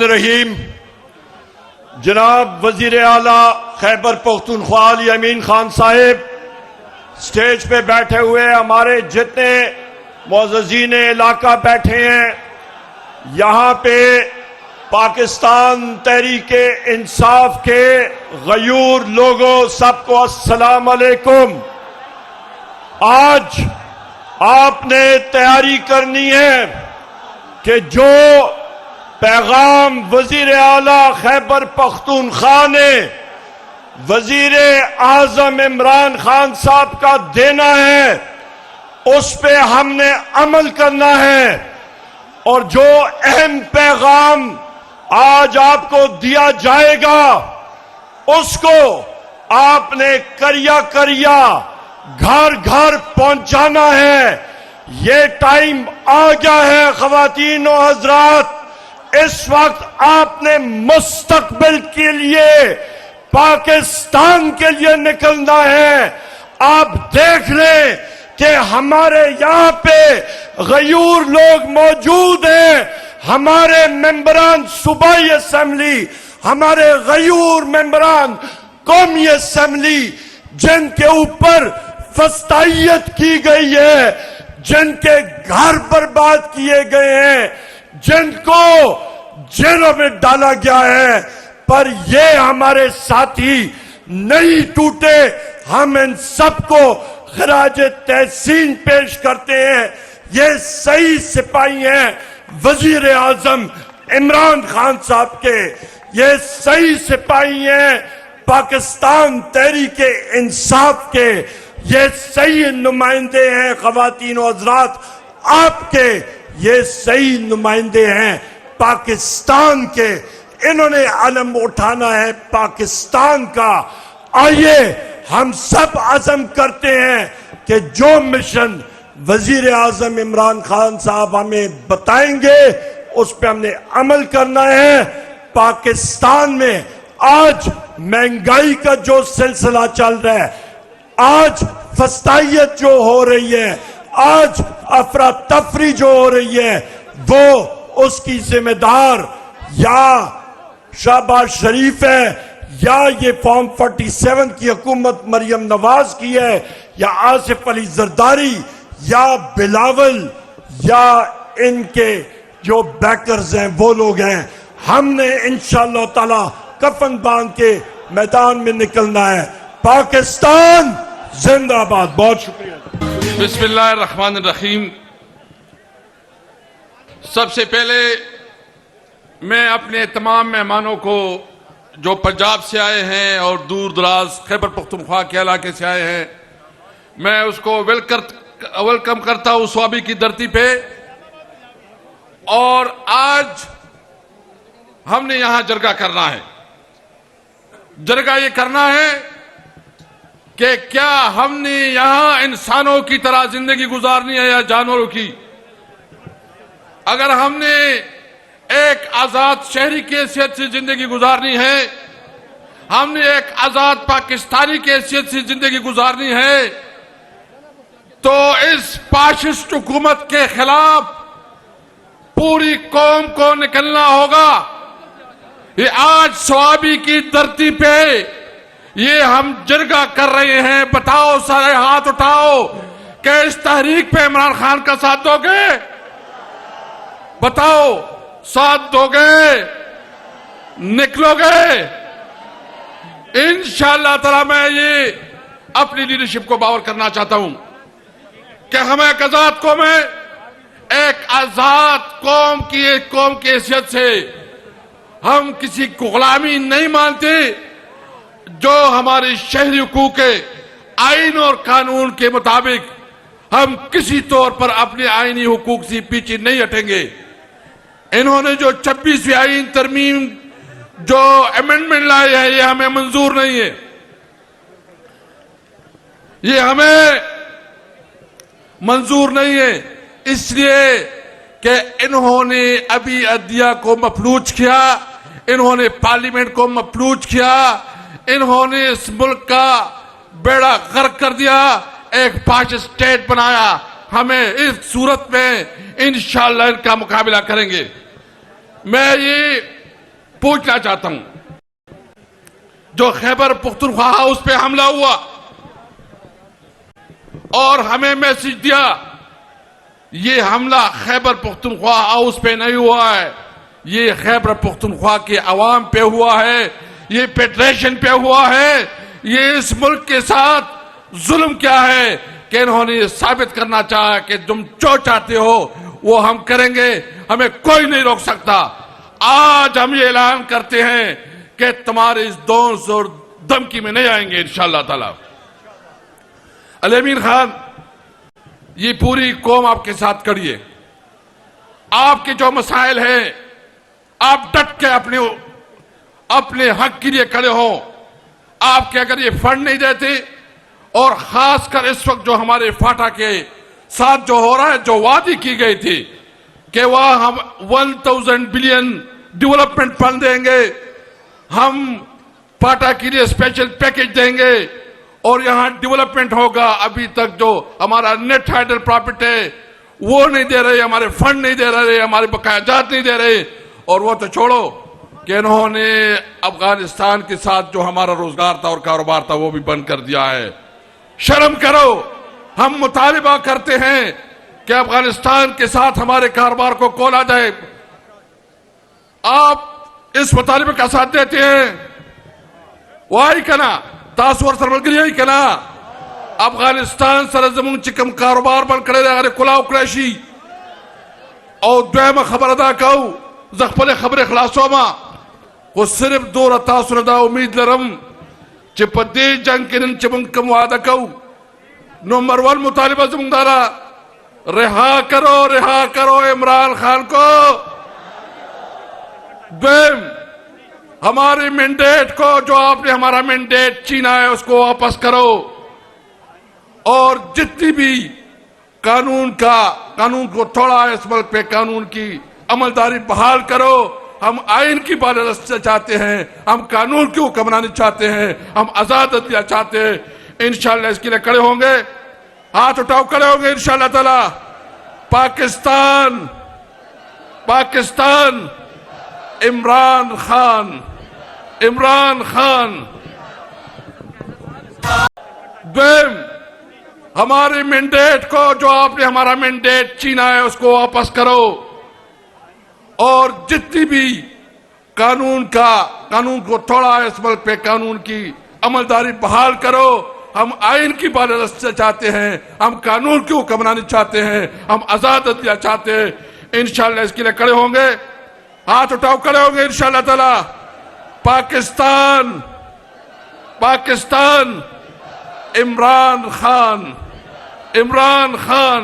الرحیم جناب وزیر اعلیٰ خیبر پختونخوا علی امین خان صاحب، سٹیج پہ بیٹھے ہوئے ہمارے جتنے معززین علاقہ بیٹھے ہیں، یہاں پہ پاکستان تحریک انصاف کے غیور لوگوں، سب کو السلام علیکم۔ آج آپ نے تیاری کرنی ہے کہ جو پیغام وزیر اعلیٰ خیبر پختونخوا نے وزیر اعظم عمران خان صاحب کا دینا ہے، اس پہ ہم نے عمل کرنا ہے، اور جو اہم پیغام آج آپ کو دیا جائے گا اس کو آپ نے کریا گھر گھر پہنچانا ہے۔ یہ ٹائم آ گیا ہے خواتین و حضرات، اس وقت آپ نے مستقبل کے لیے، پاکستان کے لیے نکلنا ہے۔ آپ دیکھ لیں کہ ہمارے یہاں پہ غیور لوگ موجود ہیں، ہمارے ممبران صوبائی اسمبلی، ہمارے غیور ممبران قومی اسمبلی، جن کے اوپر فسطائیت کی گئی ہے، جن کے گھر برباد کیے گئے ہیں، جن کو جیلوں میں ڈالا گیا ہے، پر یہ ہمارے ساتھی نہیں ٹوٹے۔ ہم ان سب کو خراج تحسین پیش کرتے ہیں۔ یہ صحیح سپاہی ہیں وزیر اعظم عمران خان صاحب کے، یہ صحیح سپاہی ہیں پاکستان تحریک انصاف کے، یہ صحیح نمائندے ہیں خواتین و حضرات آپ کے، یہ صحیح نمائندے ہیں پاکستان کے۔ انہوں نے علم اٹھانا ہے پاکستان کا۔ آئیے ہم سب عزم کرتے ہیں کہ جو مشن وزیر اعظم عمران خان صاحب ہمیں بتائیں گے اس پہ ہم نے عمل کرنا ہے۔ پاکستان میں آج مہنگائی کا جو سلسلہ چل رہا ہے، آج فسطائیت جو ہو رہی ہے، آج افراتفری جو ہو رہی ہے، وہ اس کی ذمہ دار یا شہباز شریف ہے، یا یہ فارم 47 کی حکومت مریم نواز کی ہے، یا آصف علی زرداری، یا بلاول، یا ان کے جو بیکرز ہیں وہ لوگ ہیں۔ ہم نے انشاءاللہ تعالی کفن باندھ کے میدان میں نکلنا ہے۔ پاکستان زندہ آباد۔ بہت شکریہ۔ بسم اللہ الرحمن الرحیم۔ سب سے پہلے میں اپنے تمام مہمانوں کو جو پنجاب سے آئے ہیں اور دور دراز خیبر پختونخوا کے علاقے سے آئے ہیں، میں اس کو ویلکم کرتا ہوں صوابی کی دھرتی پہ۔ اور آج ہم نے یہاں جرگہ کرنا ہے۔ جرگہ یہ کرنا ہے کہ کیا ہم نے یہاں انسانوں کی طرح زندگی گزارنی ہے یا جانوروں کی؟ اگر ہم نے ایک آزاد شہری کی حیثیت سے زندگی گزارنی ہے، ہم نے ایک آزاد پاکستانی کی حیثیت سے زندگی گزارنی ہے، تو اس فاشسٹ حکومت کے خلاف پوری قوم کو نکلنا ہوگا۔ یہ آج صوابی کی دھرتی پہ یہ ہم جرگہ کر رہے ہیں۔ بتاؤ، سارے ہاتھ اٹھاؤ کہ اس تحریک پہ عمران خان کا ساتھ دو گے؟ بتاؤ، ساتھ دو گے؟ نکلو گے؟ انشاءاللہ تعالی میں یہ اپنی لیڈرشپ کو باور کرنا چاہتا ہوں کہ ہم ایک آزاد قوم ہے، ایک آزاد قوم کی حیثیت سے ہم کسی کو غلامی نہیں مانتے۔ جو ہمارے شہری حقوق کے آئین اور قانون کے مطابق ہم کسی طور پر اپنے آئینی حقوق سے پیچھے نہیں ہٹیں گے۔ انہوں نے جو 26ویں آئین ترمیم جو امینڈمنٹ لائے ہیں، یہ ہمیں منظور نہیں ہے۔ یہ ہمیں منظور نہیں ہے، اس لیے کہ انہوں نے ابھی عدلیہ کو مفلوج کیا، انہوں نے پارلیمنٹ کو مفلوج کیا، انہوں نے اس ملک کا بیڑا غرق کر دیا، ایک فاشسٹ اسٹیٹ بنایا۔ ہمیں اس صورت میں انشاءاللہ ان کا مقابلہ کریں گے۔ میں یہ پوچھنا چاہتا ہوں، جو خیبر پختونخوا ہاؤس پہ حملہ ہوا اور ہمیں میسج دیا، یہ حملہ خیبر پختونخوا ہاؤس پہ نہیں ہوا ہے، یہ خیبر پختونخوا کے عوام پہ ہوا ہے، یہ فیڈریشن پہ ہوا ہے، یہ اس ملک کے ساتھ ظلم کیا ہے کہ انہوں نے یہ ثابت کرنا چاہا کہ تم جو چاہتے ہو وہ ہم کریں گے، ہمیں کوئی نہیں روک سکتا۔ آج ہم یہ اعلان کرتے ہیں کہ تمہارے اس دونس اور دھمکی میں نہیں آئیں گے انشاءاللہ تعالی۔ علی امین خان، یہ پوری قوم آپ کے ساتھ کھڑی ہے، آپ کے جو مسائل ہیں آپ ڈٹ کے اپنے حق کے لیے کھڑے ہوں۔ آپ کے اگر یہ فنڈ نہیں دیتے، اور خاص کر اس وقت جو ہمارے فاٹا کے ساتھ جو ہو رہا ہے، جو وعدے کی گئی تھی کہ وہاں ہم 1000 بلین ڈیولپمنٹ فنڈ دیں گے، ہم فاٹا کے لیے اسپیشل پیکج دیں گے اور یہاں ڈیولپمنٹ ہوگا، ابھی تک جو ہمارا نیٹ ہائیڈل پراپرٹی ہے وہ نہیں دے رہے، ہمارے فنڈ نہیں دے رہے، ہمارے بقایا جات نہیں دے رہے، اور وہ تو چھوڑو کہ انہوں نے افغانستان کے ساتھ جو ہمارا روزگار تھا اور کاروبار تھا وہ بھی بند کر دیا ہے۔ شرم کرو، ہم مطالبہ کرتے ہیں کہ افغانستان کے ساتھ ہمارے کاروبار کو کھولا جائے۔ آپ اس مطالبے کا ساتھ دیتے ہیں، وائی کنا تاثور سرملگری آئی کنا افغانستان سرزمون چکم کاروبار بند کرے رہے کلاو کریشی اور دویم خبر ادا کہو زخپل خبر خلاصو ما وہ صرف دور تاثر دا امید لرم چی پا دی جنگ کنن چی من کم وعدہ کہو نمبر 1 مطالبہ زمان دارا رہا کرو عمران خان کو، دویم ہمارے مینڈیٹ کو جو آپ نے ہمارا مینڈیٹ چھینا ہے اس کو واپس کرو، اور جتنی بھی قانون کو توڑا ہے اس ملک پہ قانون کی عملداری بحال کرو۔ ہم آئین کی بالادستی چاہتے ہیں، ہم قانون کی حکمرانی چاہتے ہیں، ہم آزاد عدلیہ چاہتے ہیں۔ انشاءاللہ اس کے لئے کھڑے ہوں گے، ہاتھ اٹھاؤ کھڑے ہوں گے انشاءاللہ تعالی۔ پاکستان عمران خان دویم ہمارے مینڈیٹ کو جو آپ نے ہمارا مینڈیٹ چھینا ہے اس کو واپس کرو، اور جتنی بھی قانون کو توڑا ہے اس ملک پہ قانون کی عملداری بحال کرو۔ ہم آئین کی بالادستی چاہتے ہیں، ہم قانون کی حکمرانی چاہتے ہیں، ہم آزاد عدلیہ چاہتے ہیں۔ انشاءاللہ اس کے لئے کھڑے ہوں گے، ہاتھ اٹھاؤ کھڑے ہوں گے انشاءاللہ تعالی۔ پاکستان عمران خان